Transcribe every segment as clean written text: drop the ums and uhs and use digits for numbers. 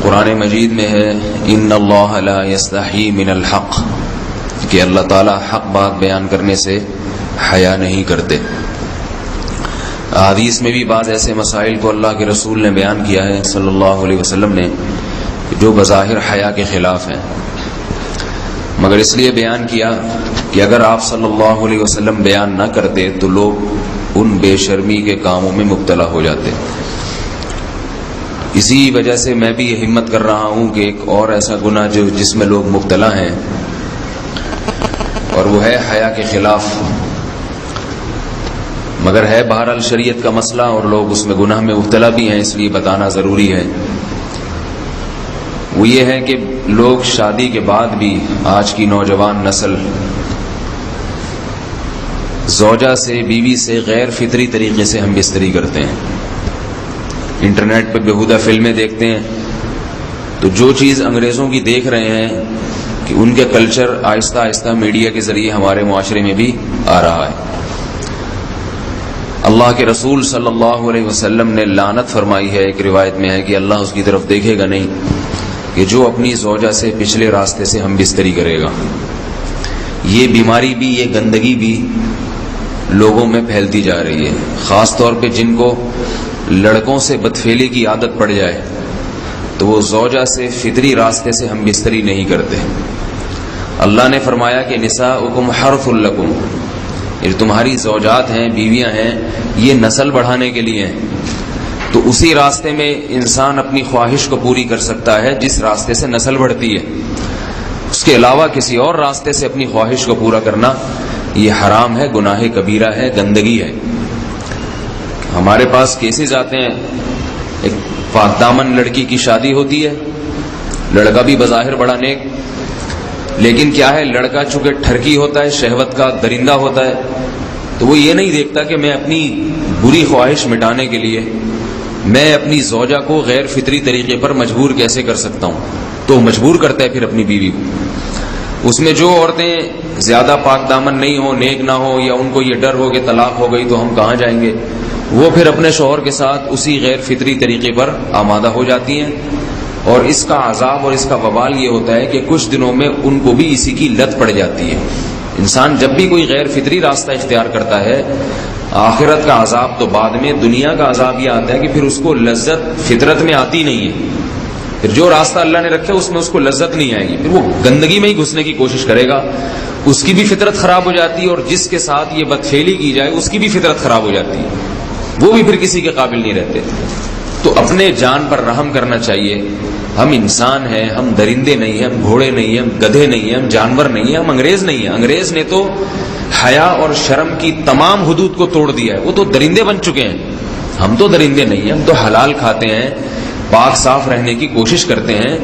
قرآن مجید میں ہے ان اللہ لا یستحی من الحق، کہ اللہ تعالیٰ حق بات بیان کرنے سے حیا نہیں کرتے۔ حدیث میں بھی بعض ایسے مسائل کو اللہ کے رسول نے بیان کیا ہے صلی اللہ علیہ وسلم نے جو بظاہر حیا کے خلاف ہیں، مگر اس لیے بیان کیا کہ اگر آپ صلی اللہ علیہ وسلم بیان نہ کرتے تو لوگ ان بے شرمی کے کاموں میں مبتلا ہو جاتے۔ اسی وجہ سے میں بھی یہ ہمت کر رہا ہوں کہ ایک اور ایسا گناہ جس میں لوگ مبتلا ہیں، اور وہ ہے حیا کے خلاف، مگر ہے بہرحال شریعت کا مسئلہ اور لوگ اس میں گناہ میں مبتلا بھی ہیں، اس لیے بتانا ضروری ہے۔ وہ یہ ہے کہ لوگ شادی کے بعد بھی، آج کی نوجوان نسل زوجہ سے، بیوی سے غیر فطری طریقے سے ہم بستری کرتے ہیں۔ انٹرنیٹ پہ بیہودہ فلمیں دیکھتے ہیں، تو جو چیز انگریزوں کی دیکھ رہے ہیں کہ ان کے کلچر آہستہ آہستہ میڈیا کے ذریعے ہمارے معاشرے میں بھی آ رہا ہے۔ اللہ کے رسول صلی اللہ علیہ وسلم نے لعنت فرمائی ہے، ایک روایت میں ہے کہ اللہ اس کی طرف دیکھے گا نہیں کہ جو اپنی زوجہ سے پچھلے راستے سے ہم بستری کرے گا۔ یہ بیماری بھی، یہ گندگی بھی لوگوں میں پھیلتی جا رہی ہے، خاص طور پہ جن کو لڑکوں سے بدفعلی کی عادت پڑ جائے تو وہ زوجہ سے فطری راستے سے ہم بستری نہیں کرتے۔ اللہ نے فرمایا کہ نساؤکم حرث لکم، یہ تمہاری زوجات ہیں، بیویاں ہیں، یہ نسل بڑھانے کے لیے ہیں۔ تو اسی راستے میں انسان اپنی خواہش کو پوری کر سکتا ہے جس راستے سے نسل بڑھتی ہے، اس کے علاوہ کسی اور راستے سے اپنی خواہش کو پورا کرنا یہ حرام ہے، گناہ کبیرہ ہے، گندگی ہے۔ ہمارے پاس کیسز آتے ہیں، ایک پاک دامن لڑکی کی شادی ہوتی ہے، لڑکا بھی بظاہر بڑا نیک، لیکن کیا ہے، لڑکا چونکہ ٹھرکی ہوتا ہے، شہوت کا درندہ ہوتا ہے، تو وہ یہ نہیں دیکھتا کہ میں اپنی بری خواہش مٹانے کے لیے میں اپنی زوجہ کو غیر فطری طریقے پر مجبور کیسے کر سکتا ہوں، تو مجبور کرتا ہے پھر اپنی بیوی کو۔ اس میں جو عورتیں زیادہ پاک دامن نہیں ہو، نیک نہ ہو، یا ان کو یہ ڈر ہو کہ طلاق ہو گئی تو ہم کہاں جائیں گے، وہ پھر اپنے شوہر کے ساتھ اسی غیر فطری طریقے پر آمادہ ہو جاتی ہیں، اور اس کا عذاب اور اس کا وبال یہ ہوتا ہے کہ کچھ دنوں میں ان کو بھی اسی کی لت پڑ جاتی ہے۔ انسان جب بھی کوئی غیر فطری راستہ اختیار کرتا ہے، آخرت کا عذاب تو بعد میں، دنیا کا عذاب یہ آتا ہے کہ پھر اس کو لذت فطرت میں آتی نہیں ہے، پھر جو راستہ اللہ نے رکھا اس میں اس کو لذت نہیں آئے گی، پھر وہ گندگی میں ہی گھسنے کی کوشش کرے گا، اس کی بھی فطرت خراب ہو جاتی ہے، اور جس کے ساتھ یہ بدفعلی کی جائے اس کی بھی فطرت خراب ہو جاتی ہے، وہ بھی پھر کسی کے قابل نہیں رہتے۔ تو اپنے جان پر رحم کرنا چاہیے۔ ہم انسان ہیں، ہم درندے نہیں ہیں، ہم گھوڑے نہیں ہیں، ہم گدھے نہیں ہیں، ہم جانور نہیں ہیں، ہم انگریز نہیں ہیں۔ انگریز نے تو حیا اور شرم کی تمام حدود کو توڑ دیا ہے، وہ تو درندے بن چکے ہیں۔ ہم تو درندے نہیں ہیں، ہم تو حلال کھاتے ہیں، پاک صاف رہنے کی کوشش کرتے ہیں،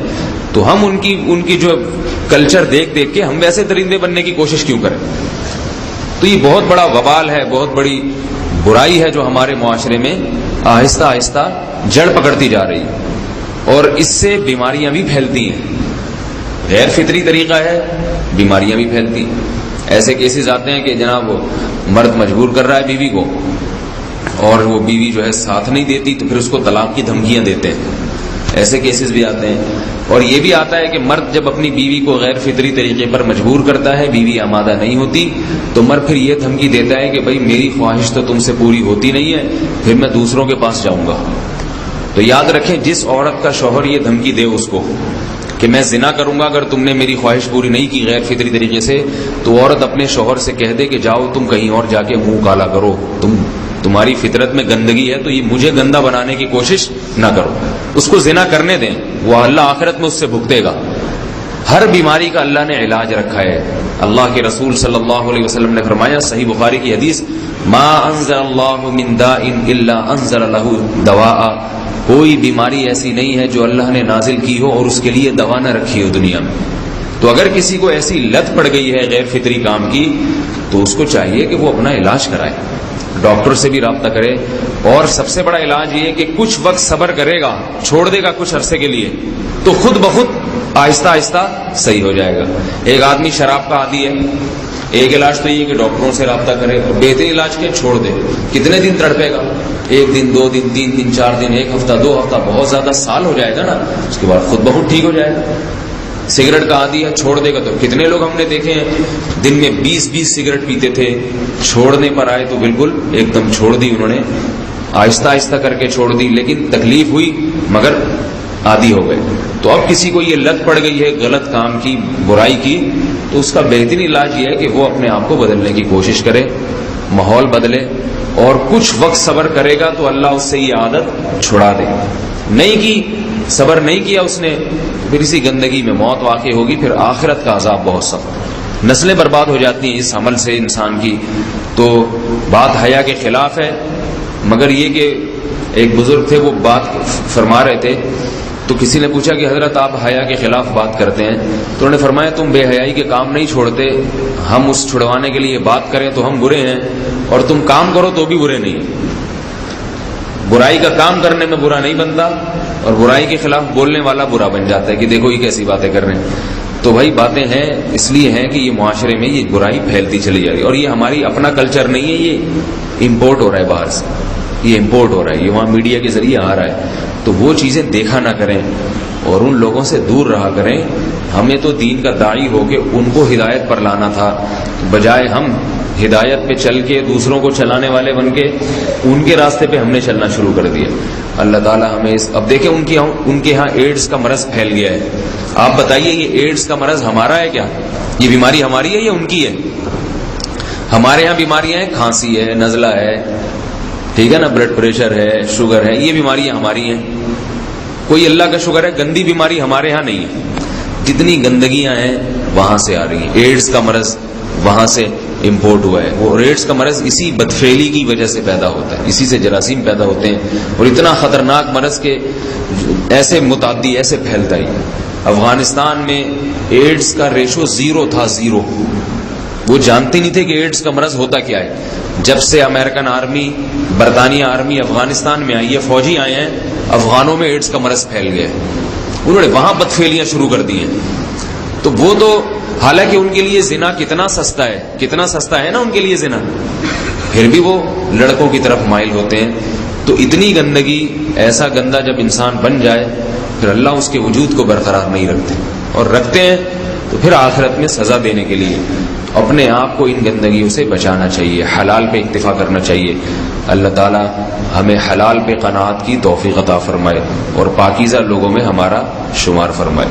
تو ہم ان کی جو کلچر دیکھ دیکھ کے ہم ویسے درندے بننے کی کوشش کیوں کریں؟ تو یہ بہت بڑا وبال ہے، بہت بڑی برائی ہے جو ہمارے معاشرے میں آہستہ آہستہ جڑ پکڑتی جا رہی ہے، اور اس سے بیماریاں بھی پھیلتی ہیں۔ غیر فطری طریقہ ہے، بیماریاں بھی پھیلتی ہیں۔ ایسے کیسز آتے ہیں کہ جناب مرد مجبور کر رہا ہے بیوی کو، اور وہ بیوی جو ہے ساتھ نہیں دیتی، تو پھر اس کو طلاق کی دھمکیاں دیتے ہیں۔ ایسے کیسز بھی آتے ہیں، اور یہ بھی آتا ہے کہ مرد جب اپنی بیوی کو غیر فطری طریقے پر مجبور کرتا ہے، بیوی آمادہ نہیں ہوتی، تو مرد پھر یہ دھمکی دیتا ہے کہ بھائی میری خواہش تو تم سے پوری ہوتی نہیں ہے، پھر میں دوسروں کے پاس جاؤں گا۔ تو یاد رکھیں، جس عورت کا شوہر یہ دھمکی دے اس کو کہ میں زنا کروں گا اگر تم نے میری خواہش پوری نہیں کی غیر فطری طریقے سے، تو عورت اپنے شوہر سے کہہ دے کہ جاؤ تم کہیں اور جا کے منہ کالا کرو، تمہاری فطرت میں گندگی ہے تو یہ مجھے گندا بنانے کی کوشش نہ کرو، اس کو زنا کرنے دیں، وہ اللہ آخرت میں اس سے بھگتے گا۔ ہر بیماری کا اللہ نے علاج رکھا ہے۔ اللہ کے رسول صلی اللہ علیہ وسلم نے فرمایا، صحیح بخاری کی حدیث، ما انزل اللہ من داء الا انزل له دواء، کوئی بیماری ایسی نہیں ہے جو اللہ نے نازل کی ہو اور اس کے لیے دوا نہ رکھی ہو دنیا میں۔ تو اگر کسی کو ایسی لت پڑ گئی ہے غیر فطری کام کی، تو اس کو چاہیے کہ وہ اپنا علاج کرائے۔ ڈاکٹر سے بھی رابطہ کرے. اور سب سے بڑا علاج یہ ہے کہ کچھ وقت صبر کرے گا, چھوڑ دے گا کچھ عرصے کے لیے, تو خود بخود آہستہ آہستہ صحیح ہو جائے گا. ایک آدمی شراب کا عادی ہے, ایک علاج تو یہ کہ ڈاکٹروں سے رابطہ کرے, اور بہترین علاج کے چھوڑ دے. کتنے دن تڑپے گا؟ 1 دن 2 دن 3 دن 4 دن 1 ہفتہ 2 ہفتہ, بہت زیادہ سال ہو جائے گا نا, اس کے بعد خود بہت ٹھیک ہو جائے گا. سگریٹ کا عادی ہے, چھوڑ دے گا تو کتنے لوگ ہم نے دیکھے ہیں دن میں 20 سگریٹ پیتے تھے, چھوڑنے پر آئے تو بالکل ایک دم چھوڑ دی انہوں نے, آہستہ آہستہ کر کے چھوڑ دی, لیکن تکلیف ہوئی مگر عادی ہو گئے. تو اب کسی کو یہ لت پڑ گئی ہے غلط کام کی, برائی کی, تو اس کا بہترین علاج یہ ہے کہ وہ اپنے آپ کو بدلنے کی کوشش کرے, ماحول بدلے, اور کچھ وقت صبر کرے گا تو اللہ اس سے یہ عادت چھڑا دے. نہیں کی, صبر نہیں کیا اس نے, پھر اسی گندگی میں موت واقع ہوگی, پھر آخرت کا عذاب بہت سخت. نسلیں برباد ہو جاتی ہیں اس عمل سے انسان کی. تو بات حیا کے خلاف ہے, مگر یہ کہ ایک بزرگ تھے وہ بات فرما رہے تھے, تو کسی نے پوچھا کہ حضرت آپ حیا کے خلاف بات کرتے ہیں, تو انہوں نے فرمایا تم بے حیائی کے کام نہیں چھوڑتے, ہم اس چھڑوانے کے لیے بات کریں تو ہم برے ہیں, اور تم کام کرو تو بھی برے نہیں. برائی کا کام کرنے میں برا نہیں بنتا, اور برائی کے خلاف بولنے والا برا بن جاتا ہے کہ دیکھو یہ کیسی باتیں کر رہے ہیں. تو بھائی باتیں ہیں اس لیے ہیں کہ یہ معاشرے میں یہ برائی پھیلتی چلی جا رہی ہے, اور یہ ہماری اپنا کلچر نہیں ہے, یہ امپورٹ ہو رہا ہے باہر سے, یہ امپورٹ ہو رہا ہے, یہ وہاں میڈیا کے ذریعے آ رہا ہے. تو وہ چیزیں دیکھا نہ کریں اور ان لوگوں سے دور رہا کریں. ہمیں تو دین کا داعی ہو کے ان کو ہدایت پر لانا تھا, بجائے ہم ہدایت پہ چل کے دوسروں کو چلانے والے بن کے ان کے راستے پہ ہم نے چلنا شروع کر دیا. اللہ تعالیٰ ہمیں اب دیکھیں ان کے ہاں ایڈز کا مرض پھیل گیا ہے. آپ بتائیے یہ ایڈز کا مرض ہمارا ہے کیا؟ یہ بیماری ہماری ہے یا ان کی ہے؟ ہمارے ہاں بیماریاں ہیں, کھانسی ہے, نزلہ ہے, ٹھیک ہے نا, بلڈ پریشر ہے, شوگر ہے, یہ بیماریاں ہماری ہیں. کوئی اللہ کا شکر ہے گندی بیماری ہمارے ہاں نہیں ہے. جتنی گندگیاں ہیں وہاں سے آ رہی ہیں. ایڈز کا مرض وہاں سے امپورٹ ہوا ہے. وہ ایڈز کا مرض اسی بدفعلی کی وجہ سے پیدا ہوتا ہے, اسی سے جراثیم پیدا ہوتے ہیں, اور اتنا خطرناک مرض کے ایسے متعدی ایسے پھیلتا ہی. افغانستان میں ایڈز کا ریشو 0 تھا, 0. وہ جانتے نہیں تھے کہ ایڈز کا مرض ہوتا کیا ہے. جب سے امریکن آرمی, برطانیہ آرمی افغانستان میں آئی ہے, فوجی آئے ہیں, افغانوں میں ایڈز کا مرض پھیل گیا ہے. انہوں نے وہاں بدفعلیاں شروع کر دی ہیں. تو وہ تو حالانکہ ان کے لیے زنا کتنا سستا ہے, کتنا سستا ہے نا ان کے لیے زنا, پھر بھی وہ لڑکوں کی طرف مائل ہوتے ہیں. تو اتنی گندگی, ایسا گندا جب انسان بن جائے پھر اللہ اس کے وجود کو برقرار نہیں رکھتے, اور رکھتے ہیں تو پھر آخرت میں سزا دینے کے لیے اپنے آپ کو ان گندگیوں سے بچانا چاہیے, حلال پہ اکتفا کرنا چاہیے. اللہ تعالی ہمیں حلال پہ قناعت کی توفیق عطا فرمائے اور پاکیزہ لوگوں میں ہمارا شمار فرمائے.